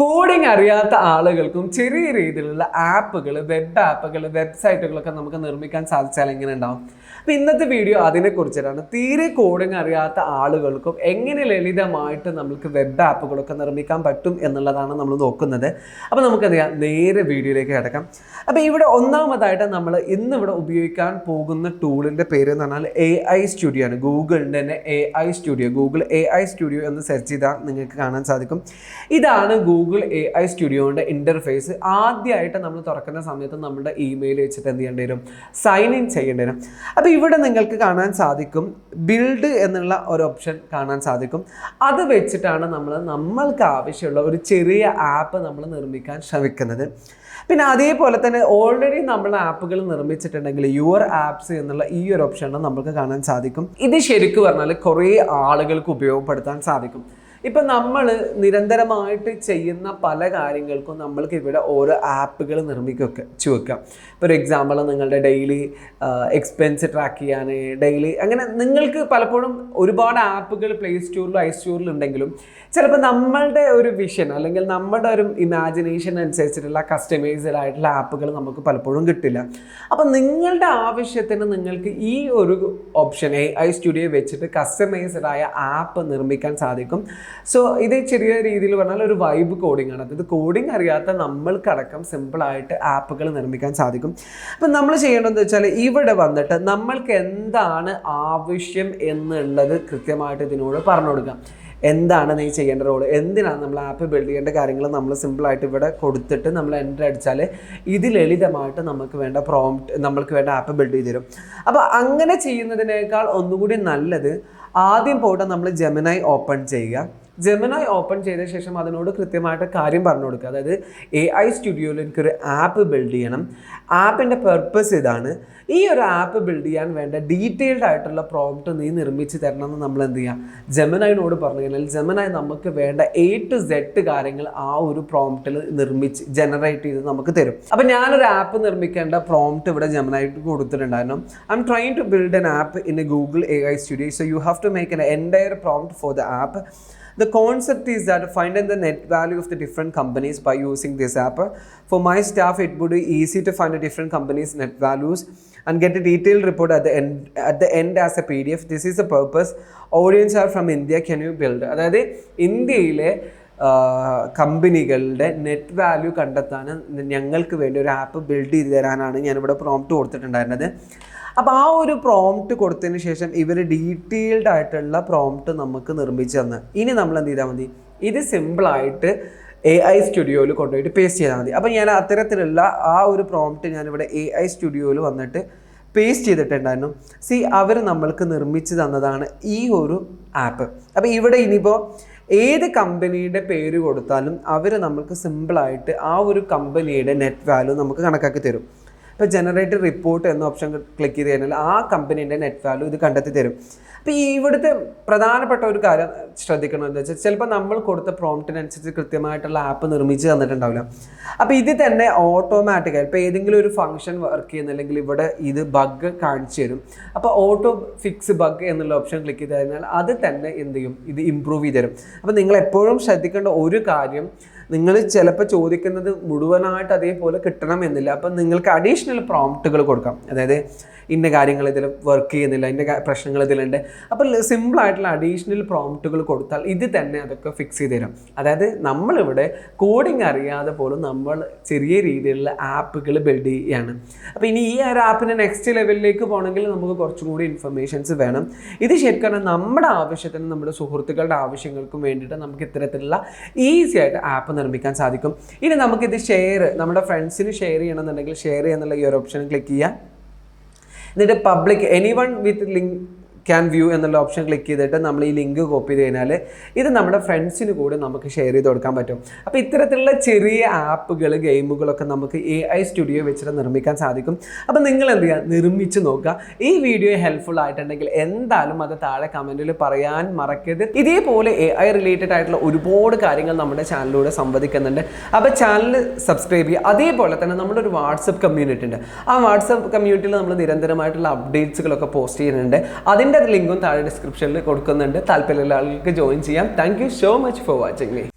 Coding അറിയാത്ത ആളുകൾക്കും ചെറിയ രീതിയിലുള്ള ആപ്പുകൾ, വെബ് ആപ്പുകൾ, വെബ്സൈറ്റുകളൊക്കെ നമുക്ക് നിർമ്മിക്കാൻ സാധിച്ചാൽ എങ്ങനെ ഉണ്ടാവും? അപ്പോൾ ഇന്നത്തെ വീഡിയോ അതിനെക്കുറിച്ചിട്ടാണ്. തീരെ കോഡിംഗ് അറിയാത്ത ആളുകൾക്കും എങ്ങനെ ലളിതമായിട്ട് നമുക്ക് വെബ് ആപ്പുകളൊക്കെ നിർമ്മിക്കാൻ പറ്റും എന്നുള്ളതാണ് നമ്മൾ നോക്കുന്നത്. അപ്പോൾ നമുക്കറിയാം, നേരെ വീഡിയോയിലേക്ക് കിടക്കാം. അപ്പോൾ ഇവിടെ ഒന്നാമതായിട്ട് നമ്മൾ ഇന്നിവിടെ ഉപയോഗിക്കാൻ പോകുന്ന ടൂളിൻ്റെ പേര് എന്ന് പറഞ്ഞാൽ AI സ്റ്റുഡിയോ ആണ്. ഗൂഗിളിൻ്റെ തന്നെ AI studio, Google AI studio എന്ന് സെർച്ച് ചെയ്താൽ നിങ്ങൾക്ക് കാണാൻ സാധിക്കും. ഇതാണ് ഗൂഗിൾ AI സ്റ്റുഡിയോയുടെ ഇൻ്റർഫേസ്. ആദ്യമായിട്ട് നമ്മൾ തുറക്കുന്ന സമയത്ത് നമ്മുടെ ഇമെയിൽ വെച്ചിട്ട് എന്ത് ചെയ്യേണ്ടി വരും? സൈൻ ഇൻ ചെയ്യേണ്ടി വരും. അപ്പോൾ ഇവിടെ നിങ്ങൾക്ക് കാണാൻ സാധിക്കും ബിൽഡ് എന്നുള്ള ഒരു ഓപ്ഷൻ കാണാൻ സാധിക്കും. അത് വെച്ചിട്ടാണ് നമ്മൾക്ക് ആവശ്യമുള്ള ഒരു ചെറിയ ആപ്പ് നമ്മൾ നിർമ്മിക്കാൻ ശ്രമിക്കുന്നത്. പിന്നെ അതേപോലെ തന്നെ ഓൾറെഡി നമ്മൾ ആപ്പുകൾ നിർമ്മിച്ചിട്ടുണ്ടെങ്കിൽ യുവർ ആപ്സ് എന്നുള്ള ഈ ഒരു ഓപ്ഷൻ നമുക്ക് കാണാൻ സാധിക്കും. ഇത് ശരിക്കും പറഞ്ഞാൽ കുറേ ആളുകൾക്ക് ഉപയോഗപ്പെടുത്താൻ സാധിക്കും. ഇപ്പം നമ്മൾ നിരന്തരമായിട്ട് ചെയ്യുന്ന പല കാര്യങ്ങൾക്കും നമ്മൾക്ക് ഇവിടെ ഓരോ ആപ്പുകൾ നിർമ്മിക്കുകയൊക്കെ വെക്കാം. ഇപ്പോൾ ഒരു എക്സാമ്പിൾ, നിങ്ങളുടെ ഡെയിലി എക്സ്പെൻസ് ട്രാക്ക് ചെയ്യാൻ, ഡെയിലി അങ്ങനെ നിങ്ങൾക്ക് പലപ്പോഴും ഒരുപാട് ആപ്പുകൾ പ്ലേ സ്റ്റോറിലും ഐസ്റ്റോറിലും ഉണ്ടെങ്കിലും ചിലപ്പോൾ നമ്മളുടെ ഒരു വിഷൻ അല്ലെങ്കിൽ നമ്മുടെ ഒരു ഇമാജിനേഷൻ അനുസരിച്ചിട്ടുള്ള കസ്റ്റമൈസ്ഡ് ആയിട്ടുള്ള ആപ്പുകൾ നമുക്ക് പലപ്പോഴും കിട്ടില്ല. അപ്പം നിങ്ങളുടെ ആവശ്യത്തിന് നിങ്ങൾക്ക് ഈ ഒരു ഓപ്ഷൻ AI സ്റ്റുഡിയോ വെച്ചിട്ട് കസ്റ്റമൈസ്ഡ് ആയ ആപ്പ് നിർമ്മിക്കാൻ സാധിക്കും. സോ ഇത് ചെറിയ രീതിയിൽ പറഞ്ഞാൽ ഒരു വൈബ് കോഡിംഗ് ആണ്. അതായത് കോഡിംഗ് അറിയാത്ത നമ്മൾക്കടക്കം സിമ്പിളായിട്ട് ആപ്പുകൾ നിർമ്മിക്കാൻ സാധിക്കും. അപ്പം നമ്മൾ ചെയ്യേണ്ടതെന്ന് വെച്ചാൽ ഇവിടെ വന്നിട്ട് നമ്മൾക്ക് എന്താണ് ആവശ്യം എന്നുള്ളത് കൃത്യമായിട്ട് ഇതിനോട് പറഞ്ഞു കൊടുക്കാം. എന്താണ് നീ ചെയ്യേണ്ട റോള്, എന്തിനാണ് നമ്മൾ ആപ്പ് ബിൽഡ് ചെയ്യേണ്ട കാര്യങ്ങൾ നമ്മൾ സിമ്പിളായിട്ട് ഇവിടെ കൊടുത്തിട്ട് നമ്മൾ എൻ്റർ അടിച്ചാൽ ഇത് ലളിതമായിട്ട് നമുക്ക് വേണ്ട പ്രോംപ്റ്റ്, നമ്മൾക്ക് വേണ്ട ആപ്പ് ബിൽഡ് ചെയ്ത് തരും. അപ്പോൾ അങ്ങനെ ചെയ്യുന്നതിനേക്കാൾ ഒന്നുകൂടി നല്ലത് ആദ്യം പോയിട്ട് നമ്മൾ ജെമിനി ഓപ്പൺ ചെയ്യുക. ജെമിനി ഓപ്പൺ ചെയ്ത ശേഷം അതിനോട് കൃത്യമായിട്ട് കാര്യം പറഞ്ഞു കൊടുക്കുക. അതായത് AI സ്റ്റുഡിയോയിൽ എനിക്കൊരു ആപ്പ് ബിൽഡ് ചെയ്യണം, ആപ്പിൻ്റെ പർപ്പസ് ഇതാണ്, ഈ ഒരു ആപ്പ് ബിൽഡ് ചെയ്യാൻ വേണ്ട ഡീറ്റെയിൽഡ് ആയിട്ടുള്ള പ്രോംപ്റ്റ് നീ നിർമ്മിച്ച് തരണം എന്ന് നമ്മൾ എന്ത് ചെയ്യുക, ജെമിനിയോട് പറഞ്ഞു കഴിഞ്ഞാൽ ജെമിനി നമുക്ക് വേണ്ട A to Z കാര്യങ്ങൾ ആ ഒരു പ്രോംപ്റ്റിൽ നിർമ്മിച്ച് ജനറേറ്റ് ചെയ്ത് നമുക്ക് തരും. അപ്പം ഞാനൊരു ആപ്പ് നിർമ്മിക്കേണ്ട പ്രോംപ്റ്റ് ഇവിടെ ജെമിനിക്ക് കൊടുത്തിട്ടുണ്ടായിരുന്നു. I'm trying to build an app in a Google AI studio, so you have to make an entire prompt for the app. The concept is that finding the net value of the different companies by using this app. For my staff, it would be easy to find the different companies' net values and get a detailed report at the end as a PDF. This is the purpose. Audience are from India. Can you build? അതായത് ഇന്ത്യയിലെ കമ്പനികളുടെ net value കണ്ടെത്താൻ ഞങ്ങൾക്ക് വേണ്ടി ഒരു app build ചെയ്ത് തരാനാണ് ഞാനിവിടെ prompt കൊടുത്തിട്ടുണ്ടായിരുന്നത്. അപ്പോൾ ആ ഒരു പ്രോംപ്റ്റ് കൊടുത്തതിന് ശേഷം ഇവർ ഡീറ്റെയിൽഡ് ആയിട്ടുള്ള പ്രോംപ്റ്റ് നമുക്ക് നിർമ്മിച്ച് തന്ന് ഇനി നമ്മൾ എന്ത് ചെയ്താൽ മതി, ഇത് സിമ്പിളായിട്ട് AI സ്റ്റുഡിയോയിൽ കൊണ്ടുപോയിട്ട് പേസ്റ്റ് ചെയ്താൽ മതി. അപ്പോൾ ഞാൻ അത്തരത്തിലുള്ള ആ ഒരു പ്രോംപ്റ്റ് ഞാനിവിടെ AI സ്റ്റുഡിയോയിൽ വന്നിട്ട് പേസ്റ്റ് ചെയ്തിട്ടുണ്ടായിരുന്നു. അവർ നമ്മൾക്ക് നിർമ്മിച്ച് തന്നതാണ് ഈ ഒരു ആപ്പ്. അപ്പോൾ ഇവിടെ ഇനിയിപ്പോൾ ഏത് കമ്പനിയുടെ പേര് കൊടുത്താലും അവർ നമുക്ക് സിമ്പിളായിട്ട് ആ ഒരു കമ്പനിയുടെ നെറ്റ് വാല്യൂ നമുക്ക് കണക്കാക്കി തരും. ഇപ്പോൾ ജനറേറ്റ് റിപ്പോർട്ട് എന്ന ഓപ്ഷൻ ക്ലിക്ക് ചെയ്ത് കഴിഞ്ഞാൽ ആ കമ്പനീൻ്റെ നെറ്റ് വാല്യൂ ഇത് കണ്ടെത്തി തരും. അപ്പോൾ ഇവിടുത്തെ പ്രധാനപ്പെട്ട ഒരു കാര്യം ശ്രദ്ധിക്കണമെന്ന് വെച്ചാൽ ചിലപ്പോൾ നമ്മൾ കൊടുത്ത പ്രോംപ്റ്റിനനുസരിച്ച് കൃത്യമായിട്ടുള്ള ആപ്പ് നിർമ്മിച്ച് തന്നിട്ടുണ്ടാവില്ല. അപ്പോൾ ഇത് തന്നെ ഓട്ടോമാറ്റിക്കായി ഇപ്പോൾ ഏതെങ്കിലും ഒരു ഫംഗ്ഷൻ വർക്ക് ചെയ്യുന്നില്ലെങ്കിൽ ഇവിടെ ഇത് ബഗ് കാണിച്ചു തരും. അപ്പോൾ ഓട്ടോ ഫിക്സ് ബഗ് എന്നുള്ള ഓപ്ഷൻ ക്ലിക്ക് ചെയ്ത് കഴിഞ്ഞാൽ അത് തന്നെ എന്ത് ചെയ്യും, ഇത് ഇമ്പ്രൂവ് ചെയ്ത് തരും. അപ്പോൾ നിങ്ങൾ എപ്പോഴും ശ്രദ്ധിക്കേണ്ട ഒരു കാര്യം, നിങ്ങൾ ചിലപ്പോൾ ചോദിക്കുന്നത് മുഴുവനായിട്ട് അതേപോലെ കിട്ടണമെന്നില്ല. അപ്പം നിങ്ങൾക്ക് അഡീഷണൽ പ്രോംപ്റ്റുകൾ കൊടുക്കാം. അതായത് ഇന്ന കാര്യങ്ങൾ ഇതിൽ വർക്ക് ചെയ്യുന്നില്ല, ഇന്ന പ്രശ്നങ്ങൾ ഇതിലുണ്ട്. അപ്പോൾ സിമ്പിളായിട്ടുള്ള അഡീഷണൽ പ്രോംപ്റ്റുകൾ കൊടുത്താൽ ഇത് തന്നെ അതൊക്കെ ഫിക്സ് ചെയ്ത് തരും. അതായത് നമ്മളിവിടെ കോഡിങ് അറിയാതെ പോലും നമ്മൾ ചെറിയ രീതിയിലുള്ള ആപ്പുകൾ ബിൽഡ് ചെയ്യുകയാണ്. അപ്പോൾ ഇനി ഈ ഒരു ആപ്പിൻ്റെ നെക്സ്റ്റ് ലെവലിലേക്ക് പോകണമെങ്കിൽ നമുക്ക് കുറച്ചും കൂടി ഇൻഫർമേഷൻസ് വേണം. ഇത് ശരിക്കും നമ്മുടെ ആവശ്യത്തിനും നമ്മുടെ സുഹൃത്തുക്കളുടെ ആവശ്യങ്ങൾക്കും വേണ്ടിയിട്ട് നമുക്ക് ഇത്തരത്തിലുള്ള ഈസി ആയിട്ട് ആപ്പ് നിർമ്മിക്കാൻ സാധിക്കും. ഇനി നമുക്കിത് നമ്മുടെ ഫ്രണ്ട്സിന് ഷെയർ ചെയ്യണമെന്നുണ്ടെങ്കിൽ ഷെയർ ചെയ്യാന്നുള്ള ഈ ഒരു ഓപ്ഷൻ ക്ലിക്ക് ചെയ്യാം. എന്നിട്ട് public anyone with link can view എന്നുള്ള ഓപ്ഷൻ ക്ലിക്ക് ചെയ്തിട്ട് നമ്മൾ ഈ ലിങ്ക് കോപ്പി ചെയ്ത് കഴിഞ്ഞാൽ ഇത് നമ്മുടെ ഫ്രണ്ട്സിന് കൂടി നമുക്ക് ഷെയർ ചെയ്ത് കൊടുക്കാൻ പറ്റും. അപ്പോൾ ഇത്തരത്തിലുള്ള ചെറിയ ആപ്പുകൾ, ഗെയിമുകളൊക്കെ നമുക്ക് AI സ്റ്റുഡിയോ വെച്ചിട്ട് നിർമ്മിക്കാൻ സാധിക്കും. അപ്പോൾ നിങ്ങൾ എന്ത് ചെയ്യുക, നിർമ്മിച്ച് നോക്കുക. ഈ വീഡിയോ ഹെൽപ്ഫുൾ ആയിട്ടുണ്ടെങ്കിൽ എന്തായാലും അത് താഴെ കമൻറ്റിൽ പറയാൻ മറക്കരുത്. ഇതേപോലെ AI റിലേറ്റഡ് ആയിട്ടുള്ള ഒരുപാട് കാര്യങ്ങൾ നമ്മുടെ ചാനലിലൂടെ സംവദിക്കുന്നുണ്ട്. അപ്പോൾ ചാനൽ സബ്സ്ക്രൈബ് ചെയ്യുക. അതേപോലെ തന്നെ നമ്മുടെ ഒരു വാട്സപ്പ് കമ്മ്യൂണിറ്റി ഉണ്ട്. ആ വാട്സപ്പ് കമ്മ്യൂണിറ്റിയിൽ നമ്മൾ നിരന്തരമായിട്ടുള്ള അപ്ഡേറ്റ്സുകളൊക്കെ പോസ്റ്റ് ചെയ്യുന്നുണ്ട്. അതിൻ്റെ ലിങ്കും താഴെ ഡിസ്ക്രിപ്ഷനിൽ കൊടുക്കുന്നുണ്ട്. താല്പര്യമുള്ള ആളുകൾക്ക് ജോയിൻ ചെയ്യാം. Thank you so much for watching me.